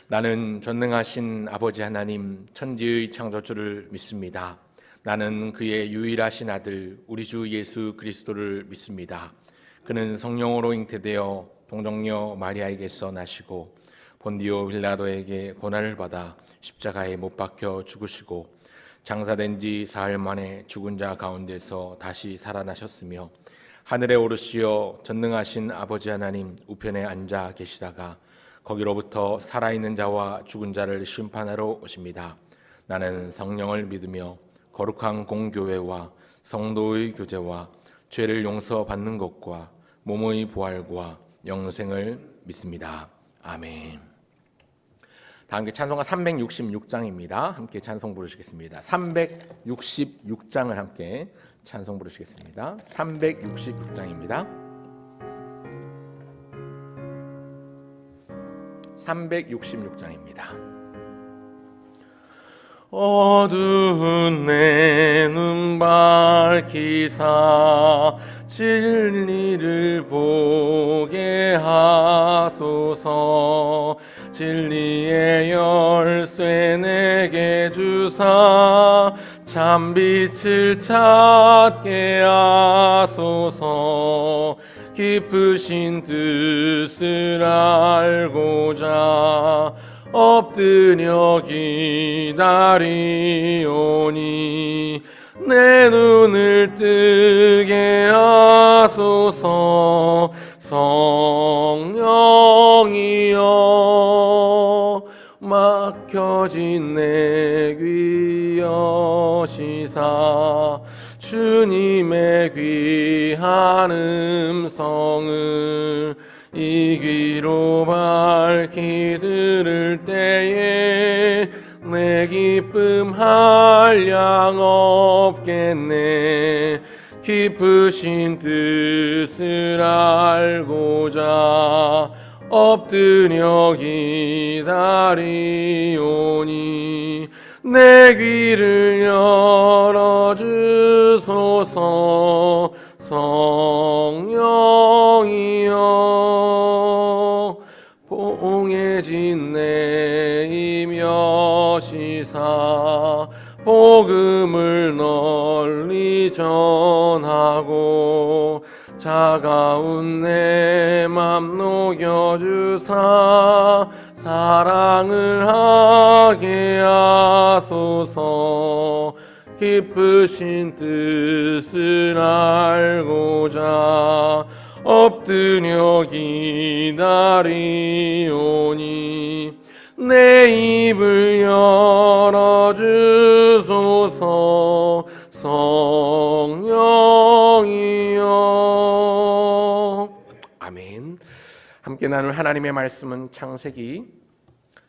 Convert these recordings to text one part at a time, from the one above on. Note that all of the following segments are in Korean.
나는 전능하신 아버지 하나님 천지의 창조주를 믿습니다. 나는 그의 유일하신 아들 우리 주 예수 그리스도를 믿습니다. 그는 성령으로 잉태되어 동정녀 마리아에게서 나시고 본디오 빌라도에게 고난을 받아 십자가에 못 박혀 죽으시고 장사된 지 사흘 만에 죽은 자 가운데서 다시 살아나셨으며 하늘에 오르시어 전능하신 아버지 하나님 우편에 앉아 계시다가 거기로부터 살아있는 자와 죽은 자를 심판하러 오십니다. 나는 성령을 믿으며 거룩한 공교회와 성도의 교제와 죄를 용서받는 것과 몸의 부활과 영생을 믿습니다. 아멘. 다 함께 찬송가 366장입니다. 함께 찬송 부르시겠습니다. 366장을 함께 찬송 부르시겠습니다. 366장입니다. 366장입니다. 어두운 내 눈 밝히사 진리를 보게 하소서. 진리의 열쇠 내게 주사 참빛을 찾게 하소서. 깊으신 뜻을 알고자 엎드려 기다리오니 내 눈을 뜨게 하소서. 성령이여 막혀진 내 귀 여시사 주님의 귀한 음성을 이 귀로 밝히 들을 때에 내 기쁨 한량 없겠네. 깊으신 뜻을 알고자 엎드려 기다리오니 내 귀를 열어주소서. 성령이여 봉해진 내 입 여시사 복음을 널리 전하고 차가운 내 맘 녹여주사 사랑을 하게 하소서. 깊으신 뜻을 알고자 엎드려 기다리오니 내 입을 열어주소서. 성령이여. 아멘. 함께 나눌 하나님의 말씀은 창세기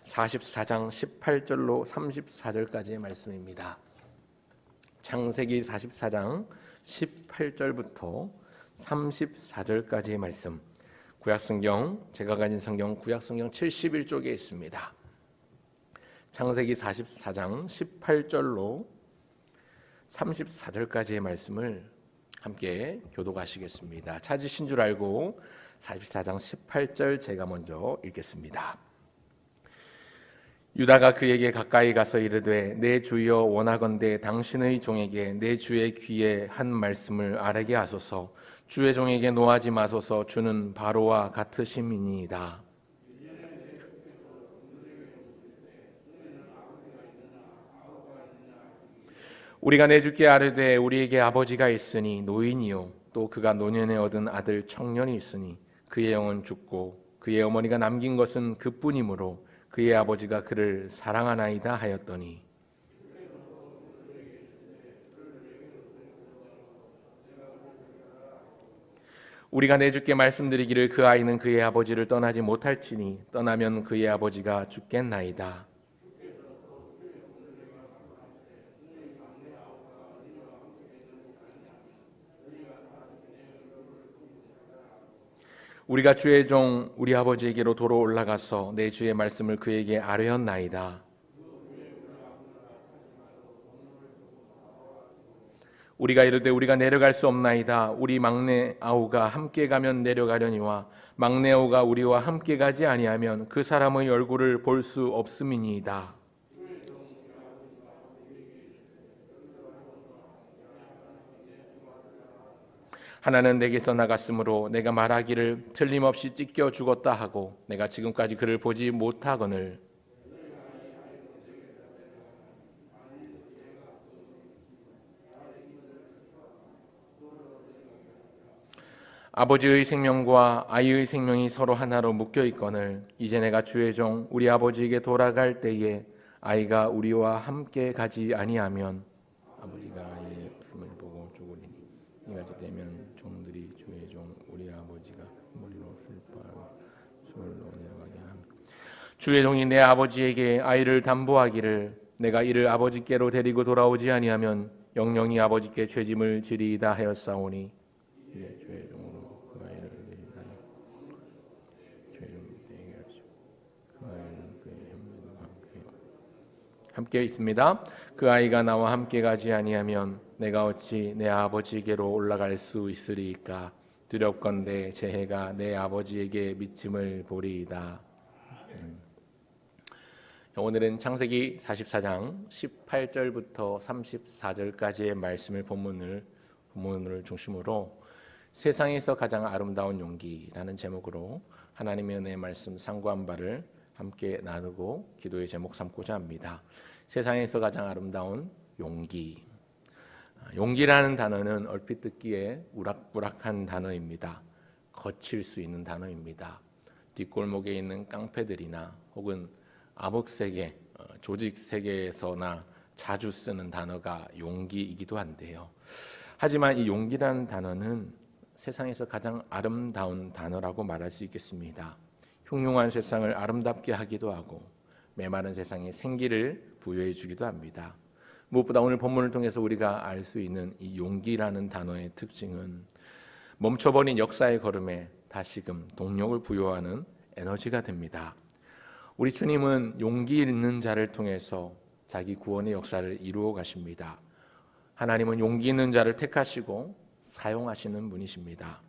44장 18절로 34절까지의 말씀입니다. 창세기 44장 18절부터 34절까지의 말씀, 구약성경, 제가 가진 성경 구약성경 71쪽에 있습니다. 창세기 44장 18절로 34절까지의 말씀을 함께 교독하시겠습니다. 찾으신 줄 알고 44장 18절 제가 먼저 읽겠습니다. 유다가 그에게 가까이 가서 이르되 내 주여 원하건대 당신의 종에게 내 주의 귀에 한 말씀을 아뢰게 하소서. 주의 종에게 노하지 마소서. 주는 바로와 같으심이니이다. 우리가 내 주께 아뢰되 우리에게 아버지가 있으니 노인이요 또 그가 노년에 얻은 아들 청년이 있으니 그의 영은 죽고 그의 어머니가 남긴 것은 그뿐이므로 그의 아버지가 그를 사랑하나이다 하였더니 우리가 내 주께 말씀드리기를 그 아이는 그의 아버지를 떠나지 못할지니 떠나면 그의 아버지가 죽겠나이다. 우리가 주의 종 우리 아버지에게로 도로 올라가서 내 주의 말씀을 그에게 아뢰었나이다. 우리가 이르되 우리가 내려갈 수 없나이다. 우리 막내 아우가 함께 가면 내려가려니와 막내 아우가 우리와 함께 가지 아니하면 그 사람의 얼굴을 볼 수 없음이니이다. 하나는 내게서 나갔으므로 내가 말하기를 틀림없이 찢겨 죽었다 하고 내가 지금까지 그를 보지 못하거늘 아버지의 생명과 아이의 생명이 서로 하나로 묶여 있거늘 이제 내가 주의 종 우리 아버지에게 돌아갈 때에 아이가 우리와 함께 가지 아니하면 아버지가 아이의 없음을 보고 죽으리니 이같이 되면 종들이 주의 종 우리 아버지가 머리로 슬퍼하고 술로 내려가게 함 주의 종이 내 아버지에게 아이를 담보하기를 내가 이를 아버지께로 데리고 돌아오지 아니하면 영영이 아버지께 죄짐을 지리이다 하였사오니 이제 주의 종으로 그 아이를 데리다 죄를 되게 하시고 그 아이는 그의 형제들과 함께 있습니다. 그 아이가 나와 함께 가지 아니하면 내가 어찌 내 아버지에게로 올라갈 수 있으리이까 두렵건대 제 해가 내 아버지에게 미침을 보리이다. 오늘은 창세기 44장 18절부터 34절까지의 말씀을 본문을 중심으로 세상에서 가장 아름다운 용기라는 제목으로 하나님의 은혜의 말씀 상고한 바를 함께 나누고 기도의 제목 삼고자 합니다. 세상에서 가장 아름다운 용기. 용기라는 단어는 얼핏 듣기에 우락부락한 단어입니다. 거칠 수 있는 단어입니다. 뒷골목에 있는 깡패들이나 혹은 암흑세계, 조직세계에서나 자주 쓰는 단어가 용기이기도 한데요. 하지만 이 용기라는 단어는 세상에서 가장 아름다운 단어라고 말할 수 있겠습니다. 흉흉한 세상을 아름답게 하기도 하고 메마른 세상에 생기를 부여해 주기도 합니다. 무엇보다 오늘 본문을 통해서 우리가 알 수 있는 이 용기라는 단어의 특징은 멈춰버린 역사의 걸음에 다시금 동력을 부여하는 에너지가 됩니다. 우리 주님은 용기 있는 자를 통해서 자기 구원의 역사를 이루어 가십니다. 하나님은 용기 있는 자를 택하시고 사용하시는 분이십니다.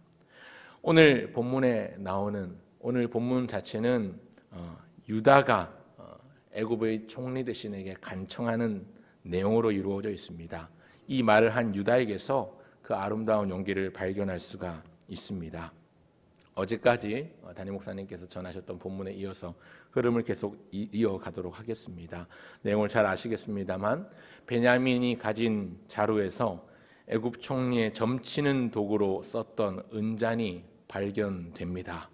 오늘 본문에 나오는 오늘 본문 자체는 유다가 애굽의 총리 대신에게 간청하는 내용으로 이루어져 있습니다. 이 말을 한 유다에게서 그 아름다운 용기를 발견할 수가 있습니다. 어제까지 담임 목사님께서 전하셨던 본문에 이어서 흐름을 계속 이어가도록 하겠습니다. 내용을 잘 아시겠습니다만 베냐민이 가진 자루에서 애굽 총리의 점치는 도구로 썼던 은잔이 발견됩니다.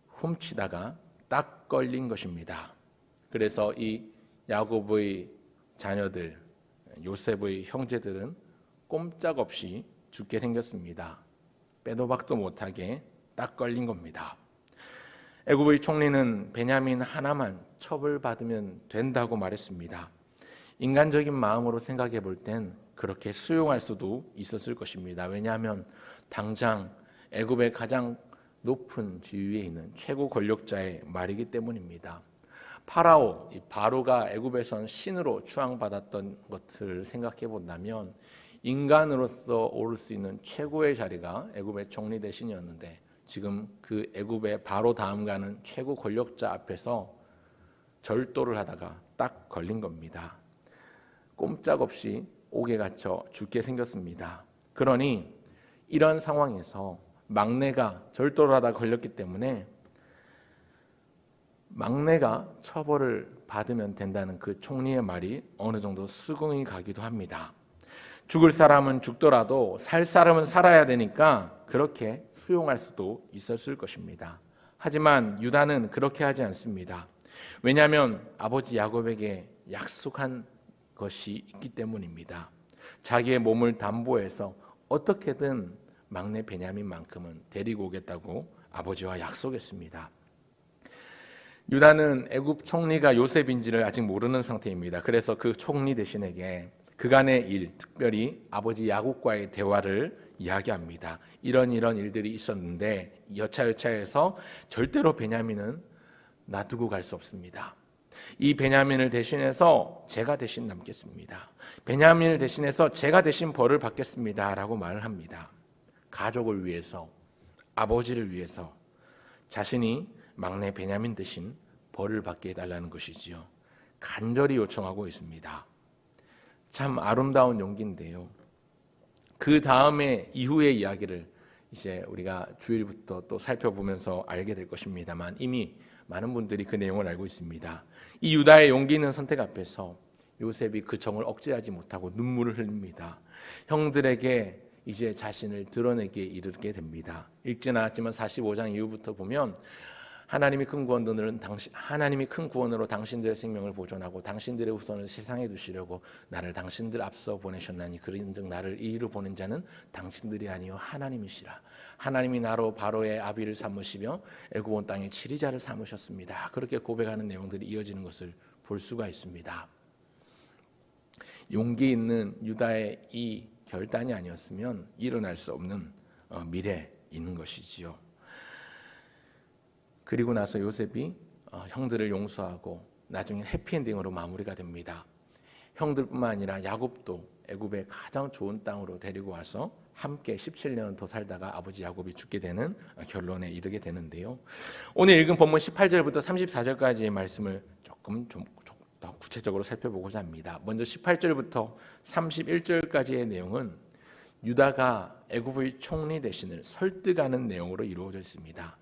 훔치다가 딱 걸린 것입니다. 그래서 이 야곱의 자녀들, 요셉의 형제들은 꼼짝없이 죽게 생겼습니다. 빼도 박도 못하게 딱 걸린 겁니다. 애굽의 총리는 베냐민 하나만 처벌받으면 된다고 말했습니다. 인간적인 마음으로 생각해 볼 땐 그렇게 수용할 수도 있었을 것입니다. 왜냐하면 당장 애굽의 가장 높은 지위에 있는 최고 권력자의 말이기 때문입니다. 바로가 애굽에선 신으로 추앙받았던 것을 생각해 본다면 인간으로서 오를 수 있는 최고의 자리가 애굽의 총리 대신이었는데 지금 그 애굽의 바로 다음 가는 최고 권력자 앞에서 절도를 하다가 딱 걸린 겁니다. 꼼짝없이 옥에 갇혀 죽게 생겼습니다. 그러니 이런 상황에서 막내가 절도를 하다 걸렸기 때문에 막내가 처벌을 받으면 된다는 그 총리의 말이 어느 정도 수긍이 가기도 합니다. 죽을 사람은 죽더라도 살 사람은 살아야 되니까 그렇게 수용할 수도 있었을 것입니다. 하지만 유다는 그렇게 하지 않습니다. 왜냐하면 아버지 야곱에게 약속한 것이 있기 때문입니다. 자기의 몸을 담보해서 어떻게든 막내 베냐민만큼은 데리고 오겠다고 아버지와 약속했습니다. 유다는 애굽 총리가 요셉인지를 아직 모르는 상태입니다. 그래서 그 총리 대신에게 그간의 일, 특별히 아버지 야곱과의 대화를 이야기합니다. 이런 일들이 있었는데 여차여차해서 절대로 베냐민은 놔두고 갈 수 없습니다. 이 베냐민을 대신해서 제가 대신 남겠습니다. 베냐민을 대신해서 제가 대신 벌을 받겠습니다 라고 말을 합니다. 가족을 위해서, 아버지를 위해서 자신이 막내 베냐민 대신 벌을 받게 해달라는 것이지요. 간절히 요청하고 있습니다. 참 아름다운 용기인데요. 그 다음에 이후의 이야기를 이제 우리가 주일부터 또 살펴보면서 알게 될 것입니다만 이미 많은 분들이 그 내용을 알고 있습니다. 이 유다의 용기 있는 선택 앞에서 요셉이 그 정을 억제하지 못하고 눈물을 흘립니다. 형들에게 이제 자신을 드러내게 이르게 됩니다. 읽진 않았지만 45장 이후부터 보면 하나님이 큰 구원으로 당신들의 생명을 보존하고 당신들의 후손을 세상에 두시려고 나를 당신들 앞서 보내셨나니 그런즉 나를 이리로 보낸 자는 당신들이 아니요 하나님이시라. 하나님이 나로 바로의 아비를 삼으시며 애굽 온 땅에 치리자를 삼으셨습니다. 그렇게 고백하는 내용들이 이어지는 것을 볼 수가 있습니다. 용기 있는 유다의 이 결단이 아니었으면 일어날 수 없는 미래에 있는 것이지요. 그리고 나서 요셉이 형들을 용서하고 나중에 해피엔딩으로 마무리가 됩니다. 형들뿐만 아니라 야곱도 애굽의 가장 좋은 땅으로 데리고 와서 함께 17년을 더 살다가 아버지 야곱이 죽게 되는 결론에 이르게 되는데요. 오늘 읽은 본문 18절부터 34절까지의 말씀을 조금 더 구체적으로 살펴보고자 합니다. 먼저 18절부터 31절까지의 내용은 유다가 애굽의 총리 대신을 설득하는 내용으로 이루어져 있습니다.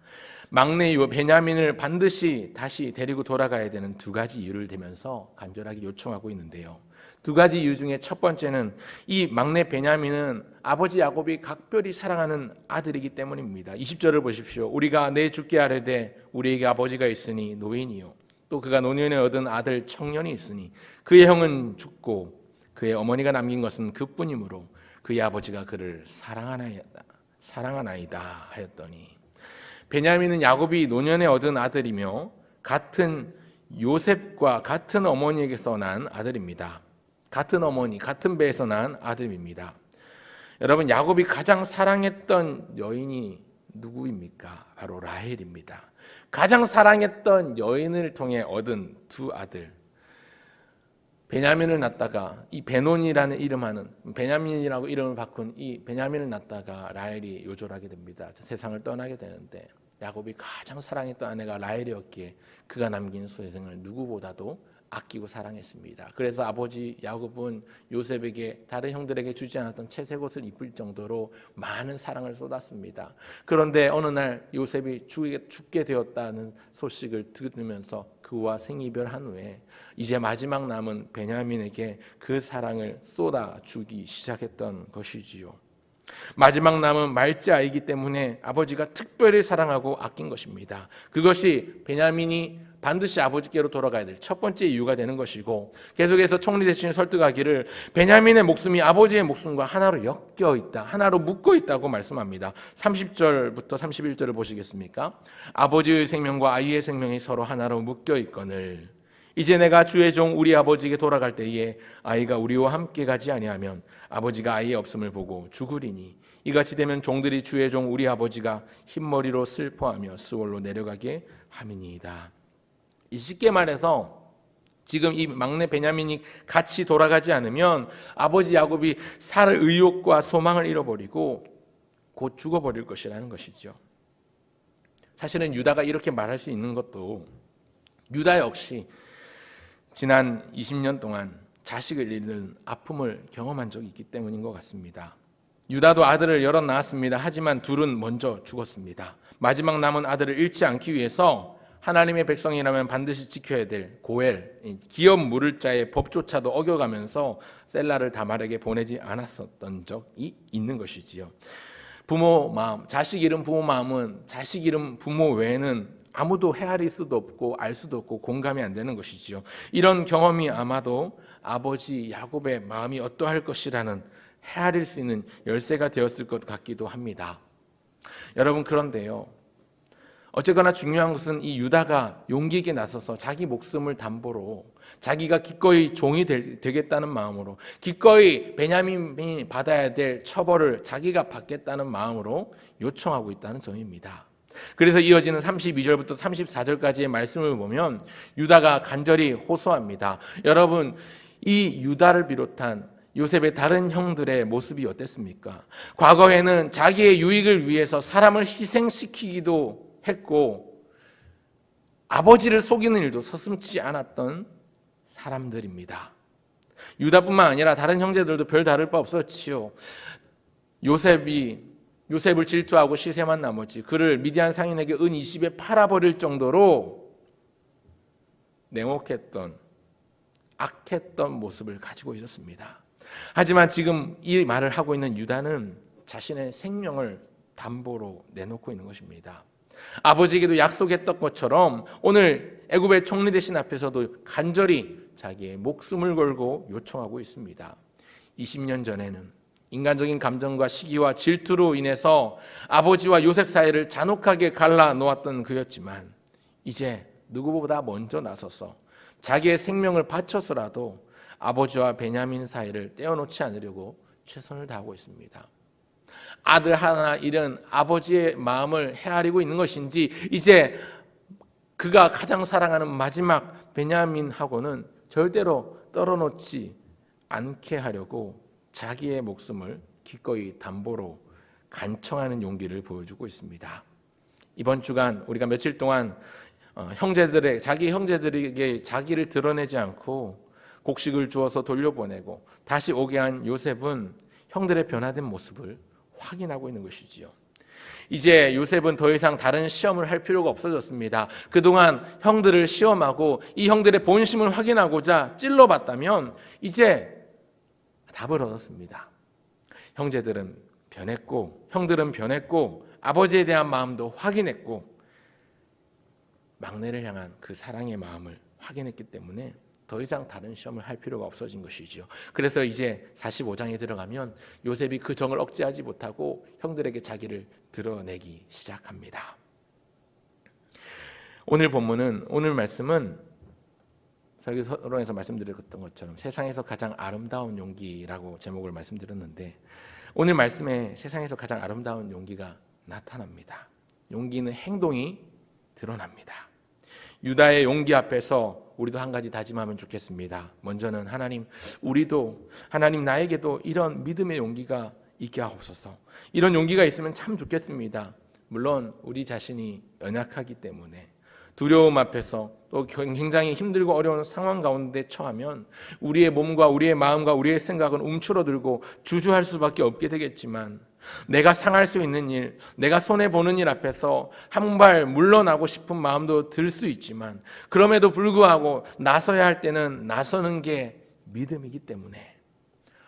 막내 베냐민을 반드시 다시 데리고 돌아가야 되는 두 가지 이유를 대면서 간절하게 요청하고 있는데요. 두 가지 이유 중에 첫 번째는 이 막내 베냐민은 아버지 야곱이 각별히 사랑하는 아들이기 때문입니다. 20절을 보십시오. 우리가 내 주께 아뢰되 우리에게 아버지가 있으니 노인이요 또 그가 노년에 얻은 아들 청년이 있으니 그의 형은 죽고 그의 어머니가 남긴 것은 그뿐이므로 그의 아버지가 그를 사랑하나이다 하였더니 베냐민은 야곱이 노년에 얻은 아들이며 같은 요셉과 같은 어머니에게서 난 아들입니다. 같은 어머니, 같은 배에서 난 아들입니다. 여러분, 야곱이 가장 사랑했던 여인이 누구입니까? 바로 라헬입니다. 가장 사랑했던 여인을 통해 얻은 두 아들, 베냐민을 낳다가 이 베논이라는 이름하는 베냐민이라고 이름을 바꾼 이 베냐민을 낳다가 라헬이 요절하게 됩니다. 세상을 떠나게 되는데 야곱이 가장 사랑했던 아내가 라헬이었기에 그가 남긴 소생을 누구보다도 아끼고 사랑했습니다. 그래서 아버지 야곱은 요셉에게 다른 형들에게 주지 않았던 채색 옷을 입을 정도로 많은 사랑을 쏟았습니다. 그런데 어느 날 요셉이 죽게 되었다는 소식을 들으면서 그와 생이별한 후에 이제 마지막 남은 베냐민에게 그 사랑을 쏟아주기 시작했던 것이지요. 마지막 남은 말제아이기 때문에 아버지가 특별히 사랑하고 아낀 것입니다. 그것이 베냐민이 반드시 아버지께로 돌아가야 될 첫 번째 이유가 되는 것이고, 계속해서 총리 대신을 설득하기를 베냐민의 목숨이 아버지의 목숨과 하나로 엮여 있다, 하나로 묶어 있다고 말씀합니다. 30절부터 31절을 보시겠습니까? 아버지의 생명과 아이의 생명이 서로 하나로 묶여 있거늘 이제 내가 주의 종 우리 아버지에게 돌아갈 때에 아이가 우리와 함께 가지 아니하면 아버지가 아이의 없음을 보고 죽으리니 이같이 되면 종들이 주의 종 우리 아버지가 흰머리로 슬퍼하며 스올로 내려가게 함이니이다. 쉽게 말해서 지금 이 막내 베냐민이 같이 돌아가지 않으면 아버지 야곱이 살 의욕과 소망을 잃어버리고 곧 죽어버릴 것이라는 것이죠. 사실은 유다가 이렇게 말할 수 있는 것도 유다 역시 지난 20년 동안 자식을 잃는 아픔을 경험한 적이 있기 때문인 것 같습니다. 유다도 아들을 여럿 낳았습니다. 하지만 둘은 먼저 죽었습니다. 마지막 남은 아들을 잃지 않기 위해서 하나님의 백성이라면 반드시 지켜야 될 고엘, 기업 물을 자의 법조차도 어겨가면서 셀라를 다말에게 보내지 않았었던 적이 있는 것이지요. 부모 마음, 자식 잃은 부모 마음은 자식 잃은 부모 외에는 아무도 헤아릴 수도 없고 알 수도 없고 공감이 안 되는 것이지요. 이런 경험이 아마도 아버지 야곱의 마음이 어떠할 것이라는 헤아릴 수 있는 열쇠가 되었을 것 같기도 합니다. 여러분, 그런데요, 어쨌거나 중요한 것은 이 유다가 용기 있게 나서서 자기 목숨을 담보로 자기가 기꺼이 종이 되겠다는 마음으로, 기꺼이 베냐민이 받아야 될 처벌을 자기가 받겠다는 마음으로 요청하고 있다는 점입니다. 그래서 이어지는 32절부터 34절까지의 말씀을 보면 유다가 간절히 호소합니다. 여러분, 이 유다를 비롯한 요셉의 다른 형들의 모습이 어땠습니까? 과거에는 자기의 유익을 위해서 사람을 희생시키기도 했고 아버지를 속이는 일도 서슴지 않았던 사람들입니다. 유다뿐만 아니라 다른 형제들도 별 다를 바 없었지요. 요셉을 질투하고 시샘한 나머지 그를 미디안 상인에게 은 20에 팔아버릴 정도로 냉혹했던 악했던 모습을 가지고 있었습니다. 하지만 지금 이 말을 하고 있는 유다는 자신의 생명을 담보로 내놓고 있는 것입니다. 아버지에게도 약속했던 것처럼 오늘 애굽의 총리 대신 앞에서도 간절히 자기의 목숨을 걸고 요청하고 있습니다. 20년 전에는 인간적인 감정과 시기와 질투로 인해서 아버지와 요셉 사이를 잔혹하게 갈라놓았던 그였지만 이제 누구보다 먼저 나서서 자기의 생명을 바쳐서라도 아버지와 베냐민 사이를 떼어놓지 않으려고 최선을 다하고 있습니다. 아들 하나 잃은 아버지의 마음을 헤아리고 있는 것인지 이제 그가 가장 사랑하는 마지막 베냐민하고는 절대로 떨어놓지 않게 하려고 자기의 목숨을 기꺼이 담보로 간청하는 용기를 보여주고 있습니다. 이번 주간 우리가 며칠 동안 자기 형제들에게 자기를 드러내지 않고 곡식을 주어서 돌려보내고 다시 오게 한 요셉은 형들의 변화된 모습을 확인하고 있는 것이지요. 이제 요셉은 더 이상 다른 시험을 할 필요가 없어졌습니다. 그동안 형들을 시험하고 이 형들의 본심을 확인하고자 찔러봤다면 이제 답을 얻었습니다. 형들은 변했고 아버지에 대한 마음도 확인했고 막내를 향한 그 사랑의 마음을 확인했기 때문에 더 이상 다른 시험을 할 필요가 없어진 것이죠. 그래서 이제 45장에 들어가면 요셉이 그 정을 억제하지 못하고 형들에게 자기를 드러내기 시작합니다. 오늘 말씀은 설교서론에서 말씀드렸던 것처럼 세상에서 가장 아름다운 용기라고 제목을 말씀드렸는데 오늘 말씀에 세상에서 가장 아름다운 용기가 나타납니다. 용기는 행동이 드러납니다. 유다의 용기 앞에서 우리도 한 가지 다짐하면 좋겠습니다. 먼저는 하나님 나에게도 이런 믿음의 용기가 있게 하옵소서. 이런 용기가 있으면 참 좋겠습니다. 물론 우리 자신이 연약하기 때문에 두려움 앞에서 또 굉장히 힘들고 어려운 상황 가운데 처하면 우리의 몸과 우리의 마음과 우리의 생각은 움츠러들고 주저할 수밖에 없게 되겠지만 내가 상할 수 있는 일, 내가 손해보는 일 앞에서 한 발 물러나고 싶은 마음도 들 수 있지만 그럼에도 불구하고 나서야 할 때는 나서는 게 믿음이기 때문에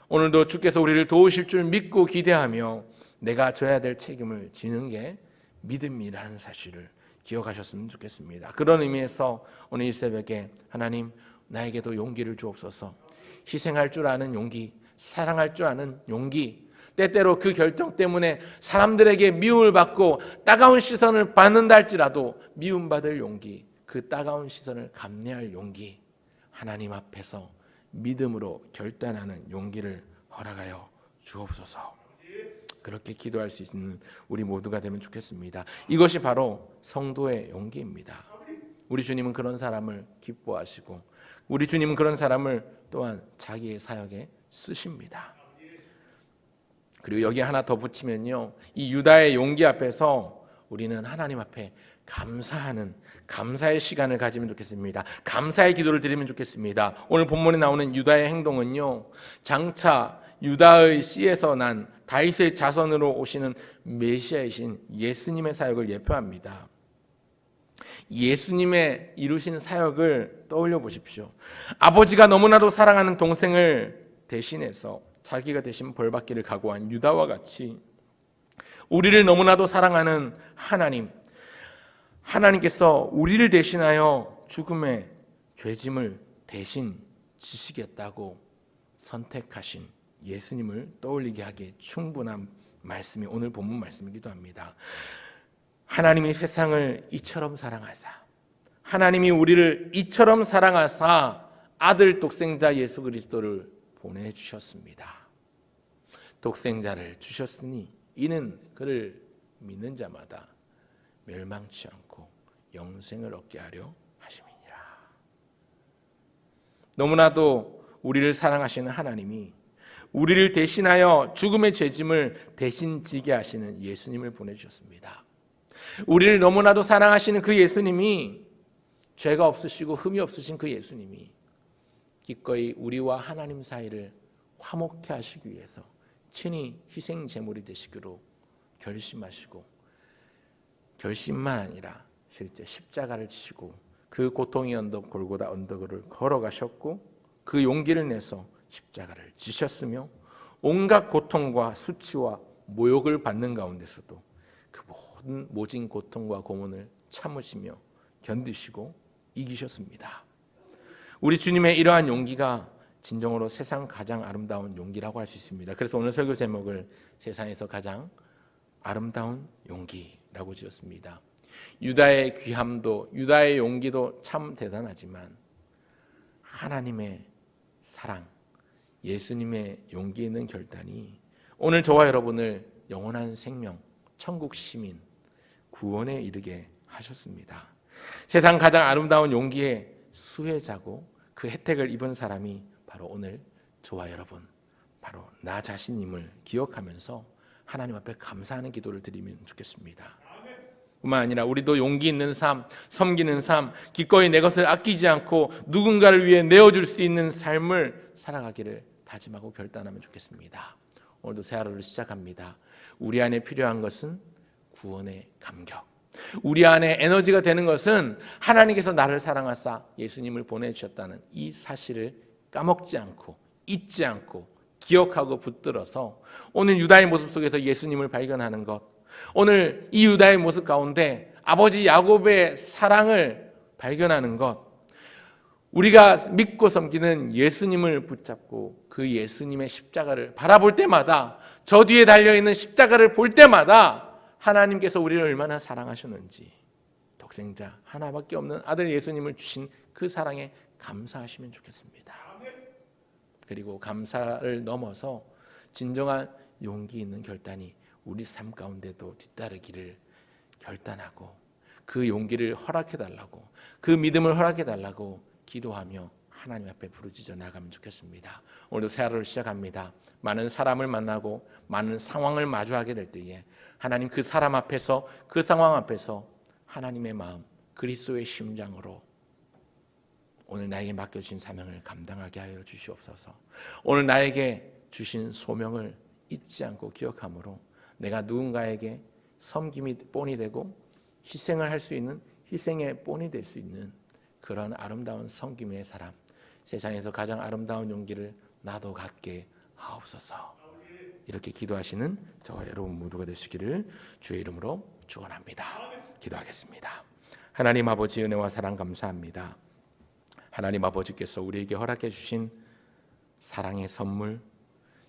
오늘도 주께서 우리를 도우실 줄 믿고 기대하며 내가 져야 될 책임을 지는 게 믿음이라는 사실을 기억하셨으면 좋겠습니다. 그런 의미에서 오늘 이 새벽에 하나님 나에게도 용기를 주옵소서. 희생할 줄 아는 용기, 사랑할 줄 아는 용기, 때때로 그 결정 때문에 사람들에게 미움을 받고 따가운 시선을 받는다 할지라도 미움받을 용기, 그 따가운 시선을 감내할 용기, 하나님 앞에서 믿음으로 결단하는 용기를 허락하여 주옵소서. 그렇게 기도할 수 있는 우리 모두가 되면 좋겠습니다. 이것이 바로 성도의 용기입니다. 우리 주님은 그런 사람을 기뻐하시고 우리 주님은 그런 사람을 또한 자기의 사역에 쓰십니다. 그리고 여기 하나 더 붙이면요, 이 유다의 용기 앞에서 우리는 하나님 앞에 감사의 시간을 가지면 좋겠습니다. 감사의 기도를 드리면 좋겠습니다. 오늘 본문에 나오는 유다의 행동은요, 장차 유다의 씨에서 난 다윗의 자손으로 오시는 메시아이신 예수님의 사역을 예표합니다. 예수님의 이루신 사역을 떠올려 보십시오. 아버지가 너무나도 사랑하는 동생을 대신해서 자기가 대신 벌받기를 각오한 유다와 같이 우리를 너무나도 사랑하는 하나님께서 우리를 대신하여 죽음의 죄짐을 대신 지시겠다고 선택하신 예수님을 떠올리게 하기에 충분한 말씀이 오늘 본문 말씀이기도 합니다. 하나님이 세상을 이처럼 사랑하사, 하나님이 우리를 이처럼 사랑하사 아들 독생자 예수 그리스도를 보내주셨습니다. 독생자를 주셨으니 이는 그를 믿는 자마다 멸망치 않고 영생을 얻게 하려 하심이니라. 너무나도 우리를 사랑하시는 하나님이 우리를 대신하여 죽음의 죄짐을 대신 지게 하시는 예수님을 보내주셨습니다. 우리를 너무나도 사랑하시는 그 예수님이, 죄가 없으시고 흠이 없으신 그 예수님이 기꺼이 우리와 하나님 사이를 화목케 하시기 위해서 친히 희생 제물이 되시기로 결심하시고, 결심만 아니라 실제 십자가를 지시고 그 고통의 언덕 골고다 언덕을 걸어가셨고 그 용기를 내서 십자가를 지셨으며 온갖 고통과 수치와 모욕을 받는 가운데서도 그 모진 고통과 고문을 참으시며 견디시고 이기셨습니다. 우리 주님의 이러한 용기가 진정으로 세상 가장 아름다운 용기라고 할 수 있습니다. 그래서 오늘 설교 제목을 세상에서 가장 아름다운 용기라고 지었습니다. 유다의 귀함도, 유다의 용기도 참 대단하지만 하나님의 사랑, 예수님의 용기 있는 결단이 오늘 저와 여러분을 영원한 생명, 천국 시민, 구원에 이르게 하셨습니다. 세상 가장 아름다운 용기의 수혜자고 그 혜택을 입은 사람이 바로 오늘 저와 여러분, 바로 나 자신임을 기억하면서 하나님 앞에 감사하는 기도를 드리면 좋겠습니다. 뿐만 아니라 우리도 용기 있는 삶, 섬기는 삶, 기꺼이 내 것을 아끼지 않고 누군가를 위해 내어줄 수 있는 삶을 살아가기를 다짐하고 결단하면 좋겠습니다. 오늘도 새 하루를 시작합니다. 우리 안에 필요한 것은 구원의 감격, 우리 안에 에너지가 되는 것은 하나님께서 나를 사랑하사 예수님을 보내주셨다는 이 사실을 까먹지 않고 잊지 않고 기억하고 붙들어서 오늘 유다의 모습 속에서 예수님을 발견하는 것, 오늘 이 유다의 모습 가운데 아버지 야곱의 사랑을 발견하는 것, 우리가 믿고 섬기는 예수님을 붙잡고 그 예수님의 십자가를 바라볼 때마다, 저 뒤에 달려있는 십자가를 볼 때마다 하나님께서 우리를 얼마나 사랑하셨는지, 독생자 하나밖에 없는 아들 예수님을 주신 그 사랑에 감사하시면 좋겠습니다. 그리고 감사를 넘어서 진정한 용기 있는 결단이 우리 삶 가운데도 뒤따르기를 결단하고 그 용기를 허락해달라고, 그 믿음을 허락해달라고 기도하며 하나님 앞에 부르짖어 나가면 좋겠습니다. 오늘도 새 하루를 시작합니다. 많은 사람을 만나고 많은 상황을 마주하게 될 때에 하나님 그 사람 앞에서, 그 상황 앞에서 하나님의 마음, 그리스도의 심장으로 오늘 나에게 맡겨주신 사명을 감당하게 하여 주시옵소서. 오늘 나에게 주신 소명을 잊지 않고 기억함으로 내가 누군가에게 섬김이 본이 되고 희생을 할 수 있는, 희생의 본이 될 수 있는 그런 아름다운 섬김의 사람, 세상에서 가장 아름다운 용기를 나도 갖게 하옵소서. 이렇게 기도하시는 저와 여러분 모두가 되시기를 주의 이름으로 축원합니다. 기도하겠습니다. 하나님 아버지, 은혜와 사랑 감사합니다. 하나님 아버지께서 우리에게 허락해 주신 사랑의 선물,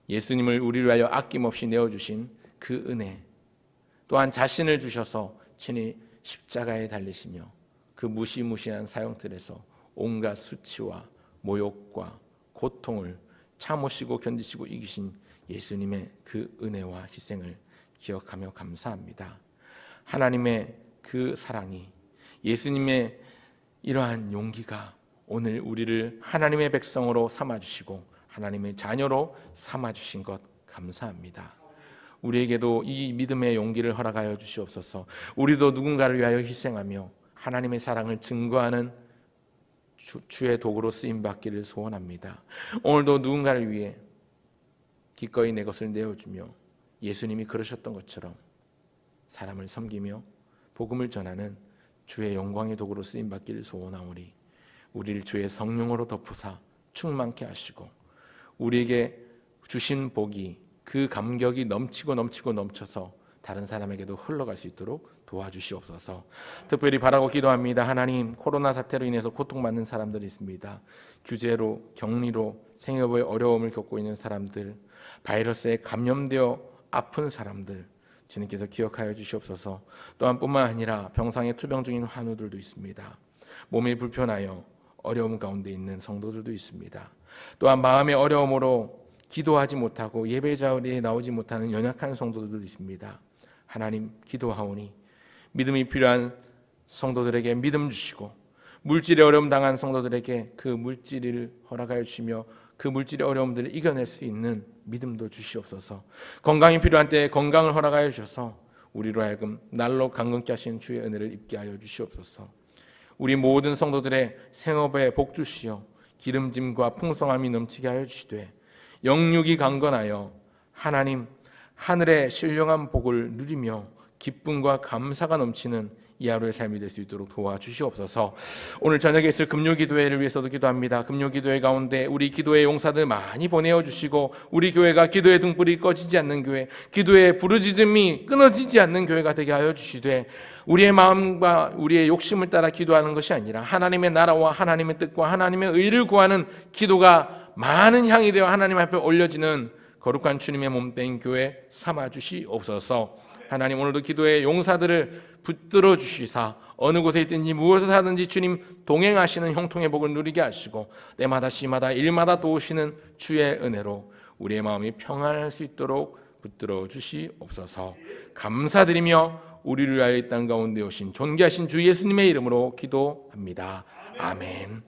예수님을 우리를 위하여 아낌없이 내어주신 그 은혜, 또한 자신을 주셔서 친히 십자가에 달리시며 그 무시무시한 사형틀에서 온갖 수치와 모욕과 고통을 참으시고 견디시고 이기신 예수님의 그 은혜와 희생을 기억하며 감사합니다. 하나님의 그 사랑이, 예수님의 이러한 용기가 오늘 우리를 하나님의 백성으로 삼아주시고 하나님의 자녀로 삼아주신 것 감사합니다. 우리에게도 이 믿음의 용기를 허락하여 주시옵소서. 우리도 누군가를 위하여 희생하며 하나님의 사랑을 증거하는 주의 도구로 쓰임받기를 소원합니다. 오늘도 누군가를 위해 기꺼이 내 것을 내어주며 예수님이 그러셨던 것처럼 사람을 섬기며 복음을 전하는 주의 영광의 도구로 쓰임받기를 소원하오니 우리를 주의 성령으로 덮으사 충만케 하시고 우리에게 주신 복이, 그 감격이 넘쳐서 다른 사람에게도 흘러갈 수 있도록 도와주시옵소서. 특별히 바라고 기도합니다. 하나님, 코로나 사태로 인해서 고통받는 사람들이 있습니다. 규제로, 격리로 생업의 어려움을 겪고 있는 사람들, 바이러스에 감염되어 아픈 사람들 주님께서 기억하여 주시옵소서. 또한 뿐만 아니라 병상에 투병 중인 환우들도 있습니다. 몸이 불편하여 어려움 가운데 있는 성도들도 있습니다. 또한 마음의 어려움으로 기도하지 못하고 예배 자리에 나오지 못하는 연약한 성도들도 있습니다. 하나님, 기도하오니 믿음이 필요한 성도들에게 믿음 주시고 물질의 어려움 당한 성도들에게 그 물질을 허락하여 주시며 그 물질의 어려움들을 이겨낼 수 있는 믿음도 주시옵소서. 건강이 필요한 때에 건강을 허락하여 주셔서 우리로 하여금 날로 강건케 하시는 주의 은혜를 입게 하여 주시옵소서. 우리 모든 성도들의 생업에 복 주시어 기름짐과 풍성함이 넘치게 하여 주시되 영육이 강건하여 하나님 하늘의 신령한 복을 누리며 기쁨과 감사가 넘치는 이 하루의 삶이 될 수 있도록 도와주시옵소서. 오늘 저녁에 있을 금요기도회를 위해서도 기도합니다. 금요기도회 가운데 우리 기도의 용사들 많이 보내어 주시고 우리 교회가 기도의 등불이 꺼지지 않는 교회, 기도의 부르짖음이 끊어지지 않는 교회가 되게 하여 주시되 우리의 마음과 우리의 욕심을 따라 기도하는 것이 아니라 하나님의 나라와 하나님의 뜻과 하나님의 의를 구하는 기도가 많은 향이 되어 하나님 앞에 올려지는 거룩한 주님의 몸된 교회 삼아 주시옵소서. 하나님 오늘도 기도의 용사들을 붙들어 주시사 어느 곳에 있든지 무엇을 하든지 주님 동행하시는 형통의 복을 누리게 하시고 때마다 시마다 일마다 도우시는 주의 은혜로 우리의 마음이 평안할 수 있도록 붙들어 주시옵소서. 감사드리며 우리를 위하여 이 땅 가운데 오신 존귀하신 주 예수님의 이름으로 기도합니다. 아멘.